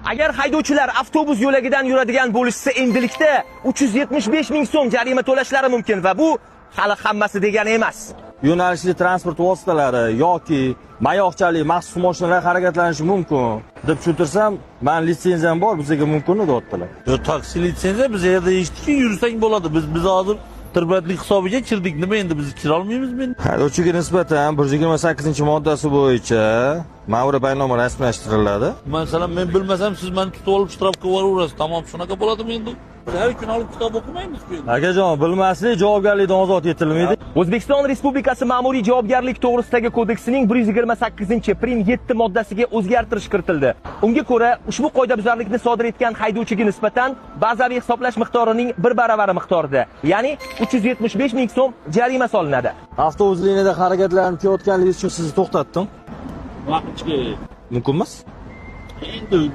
Agar haydovchilar avtobus yo'lagidan yuradigan bo'lishsa, endilikda 375 ming so'm jarima to'lashlari mumkin va bu hali hammasi degani emas. Yo'nalishli transport vositalari yoki mayoqchali maxsus mashinalar harakatlanishi mumkin deb tushuntirsam, men litsenziyam bor, bizga mumkin deyaptilar. Taksi litsenziya biz yerda eshitdikki, yursang bo'ladi. Biz hozir tirbandlik hisobiga kirdik. Nima endi biz kira olmaymizmi endi? Haydovchiga nisbatan 128-moddasi bo'yicha ma'muriy bayonnoma rasmiylashtiriladi. Masalan, men bilmasam, siz meni tutib olib shtrafga yuboraverasiz. Tamom, shunaqa bo'ladimi endi? Har kun olib kitob o'qimaymiz bu endi. Akajon, bilmaslik javobgarlikdan ozod etilmaydi. O'zbekiston Respublikasi Ma'muriy javobgarlik to'g'risidagi kodeksining 128-prim 7 moddasiga o'zgartirish kiritildi. Unga ko'ra, ushbu qoidabuzarlikni sodir etgan haydovchiga nisbatan bazaviy hisoblash miqdorining 1 baravari miqdorida, ya'ni 375 ming so'm jarima solinadi. Avtobus liniyada harakatlanib kelayotganligi uchun sizni to'xtatdim. Vaqtga Mumkinmas? endi